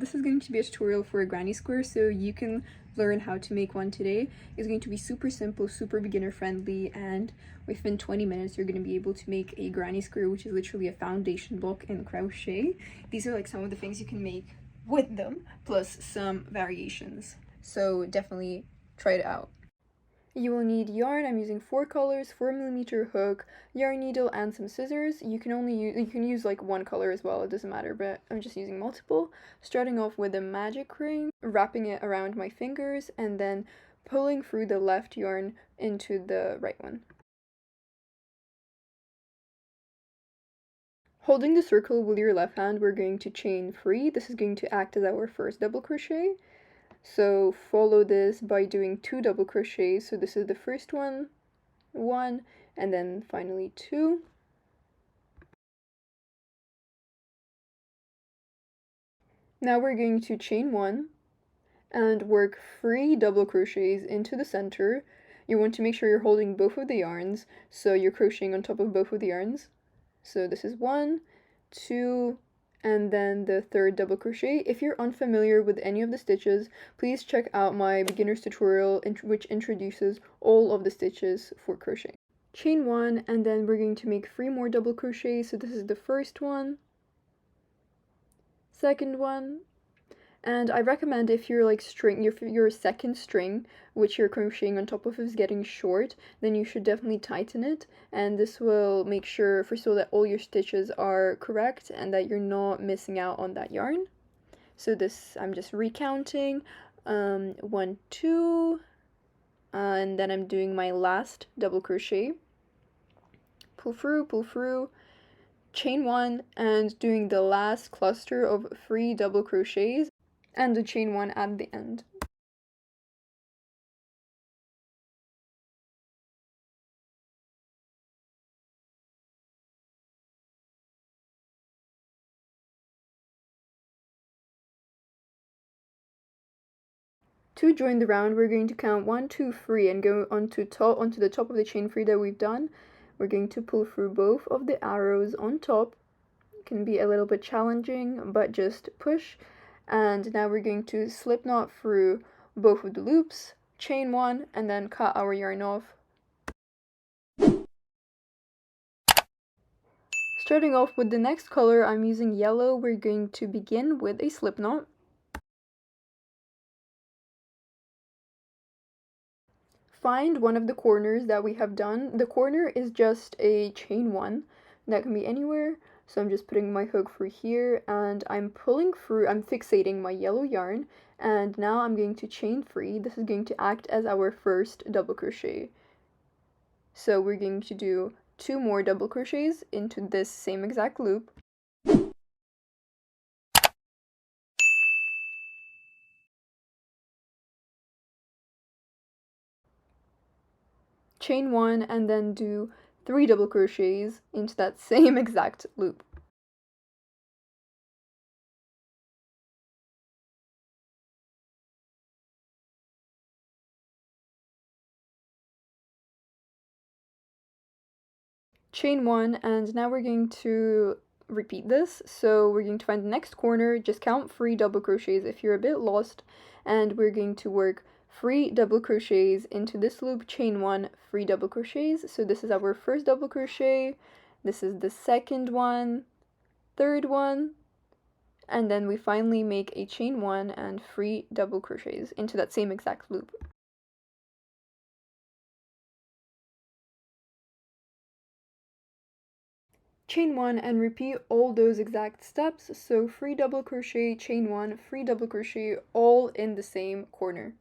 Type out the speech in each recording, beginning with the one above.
this is going to be a tutorial for a granny square, so you can learn how to make one today. It's going to be super simple, super beginner friendly, and within 20 minutes you're going to be able to make a granny square, which is literally a foundation book in crochet. These are like some of the things you can make with them, plus some variations. So definitely try it out. You will need yarn. I'm using 4 colors, 4mm hook, yarn needle, and some scissors. You can use like one color as well, it doesn't matter, but I'm just using multiple. Starting off with a magic ring, wrapping it around my fingers, and then pulling through the left yarn into the right one. Holding the circle with your left hand, we're going to chain 3. This is going to act as our first double crochet. So follow this by doing 2 double crochets. So this is the first one, and then finally 2. Now we're going to chain 1 and work 3 double crochets into the center. You want to make sure you're holding both of the yarns, so you're crocheting on top of both of the yarns. So this is 1, 2, and then the third double crochet. If you're unfamiliar with any of the stitches, please check out my beginner's tutorial which introduces all of the stitches for crochet. Chain 1, and then we're going to make 3 more double crochets. So this is the first one, second one, and I recommend if your your second string, which you're crocheting on top of, is getting short, then you should definitely tighten it, and this will make sure first of all that all your stitches are correct and that you're not missing out on that yarn. So this, I'm just recounting, 1, 2, and then I'm doing my last double crochet, pull through, chain 1, and doing the last cluster of 3 double crochets and the chain 1 at the end. To join the round, we're going to count 1, 2, 3 and go onto the top of the chain 3 that we've done. We're going to pull through both of the arrows on top. It can be a little bit challenging, but just push. And now we're going to slip knot through both of the loops, chain 1, and then cut our yarn off. Starting off with the next color, I'm using yellow. We're going to begin with a slip knot. Find one of the corners that we have done. The corner is just a chain 1. That can be anywhere. So I'm just putting my hook through here and I'm pulling through, I'm fixating my yellow yarn, and now I'm going to chain 3. This is going to act as our first double crochet. So we're going to do 2 more double crochets into this same exact loop. Chain 1 and then do 3 double crochets into that same exact loop. Chain 1, and now we're going to repeat this. So we're going to find the next corner, just count 3 double crochets if you're a bit lost, and we're going to work 3 double crochets into this loop, chain 1, 3 double crochets. So this is our first double crochet, this is the second one, third one, and then we finally make a chain 1 and 3 double crochets into that same exact loop. Chain 1 and repeat all those exact steps, so 3 double crochet, chain 1, 3 double crochet, all in the same corner.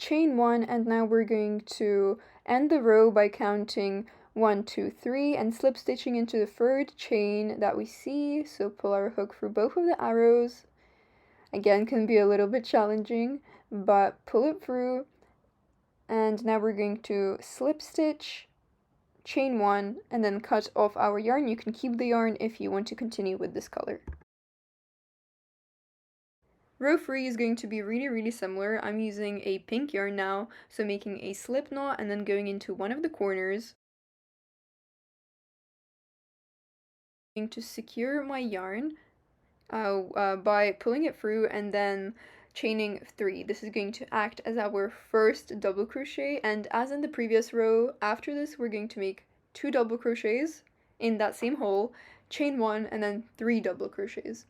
chain 1, and now we're going to end the row by counting 1, 2, 3 and slip stitching into the third chain that we see. So pull our hook through both of the arrows. Again, can be a little bit challenging, but pull it through. And now we're going to slip stitch, chain 1, and then cut off our yarn. You can keep the yarn if you want to continue with this color. Row 3 is going to be really similar. I'm using a pink yarn now, so making a slip knot and then going into one of the corners. I'm going to secure my yarn by pulling it through and then chaining 3. This is going to act as our first double crochet, and as in the previous row, after this we're going to make 2 double crochets in that same hole, chain 1, and then 3 double crochets.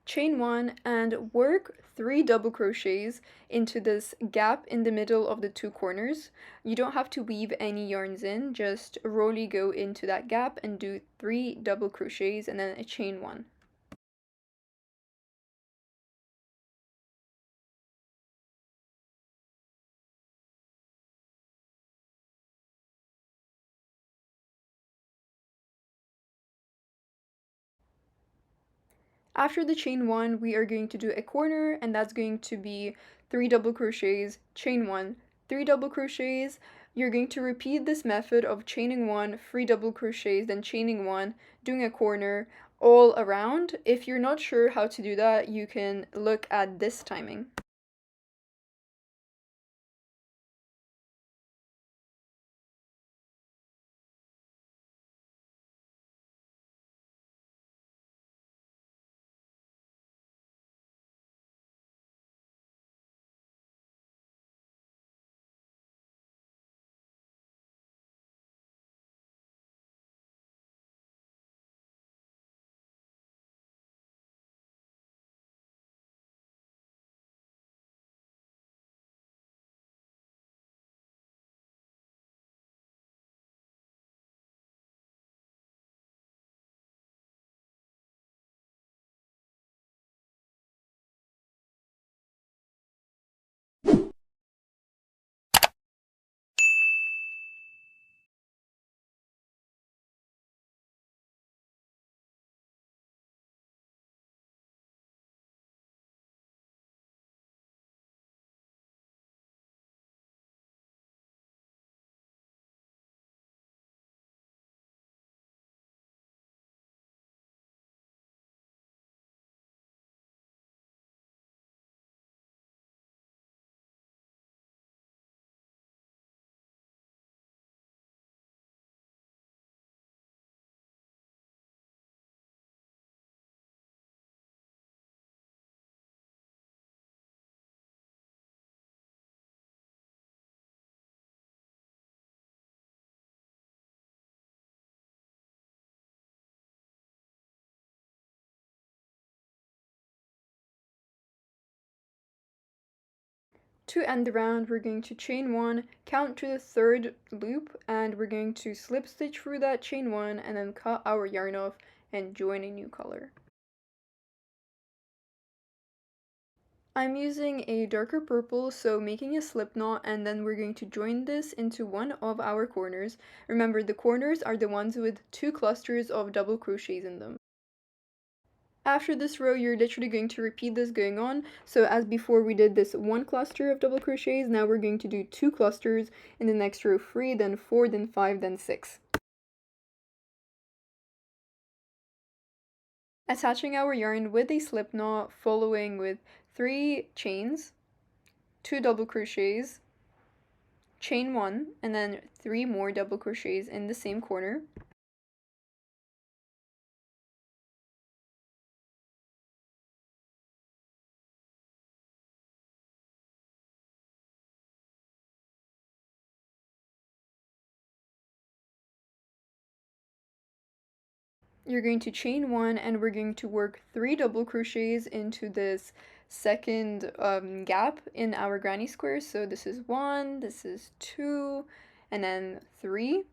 Chain 1 and work 3 double crochets into this gap in the middle of the 2 corners. You don't have to weave any yarns in, just rolly go into that gap and do 3 double crochets and then a chain 1. After the chain 1, we are going to do a corner, and that's going to be 3 double crochets, chain 1, 3 double crochets. You're going to repeat this method of chaining 1, 3 double crochets, then chaining 1, doing a corner all around. If you're not sure how to do that, you can look at this timing. To end the round, we're going to chain 1, count to the 3rd loop, and we're going to slip stitch through that chain 1 and then cut our yarn off and join a new color. I'm using a darker purple, so making a slip knot, and then we're going to join this into one of our corners. Remember, the corners are the ones with 2 clusters of double crochets in them. After this row, you're literally going to repeat this going on. So as before we did this 1 cluster of double crochets, now we're going to do 2 clusters in the next row, 3, then 4, then 5, then 6. Attaching our yarn with a slip knot, following with 3 chains, 2 double crochets, chain 1, and then 3 more double crochets in the same corner. you're going to chain 1 and we're going to work 3 double crochets into this second gap in our granny square. So this is 1, this is 2, and then 3.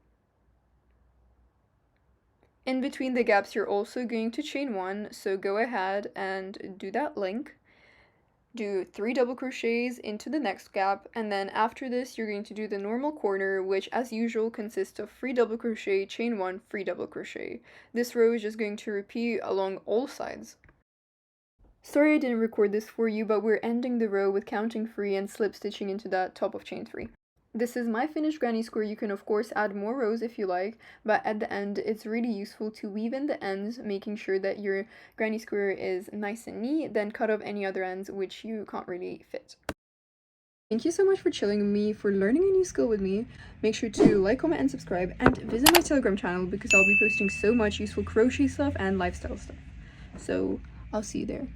In between the gaps you're also going to chain 1, so go ahead and do that link. Do 3 double crochets into the next gap, and then after this you're going to do the normal corner, which as usual consists of 3 double crochet, chain 1, 3 double crochet. This row is just going to repeat along all sides. Sorry I didn't record this for you, but we're ending the row with counting 3 and slip stitching into that top of chain 3. This is my finished granny square. You can of course add more rows if you like, but at the end it's really useful to weave in the ends, making sure that your granny square is nice and neat, then cut off any other ends which you can't really fit. Thank you so much for chilling with me, for learning a new skill with me. Make sure to like, comment, and subscribe, and visit my Telegram channel because I'll be posting so much useful crochet stuff and lifestyle stuff. So I'll see you there.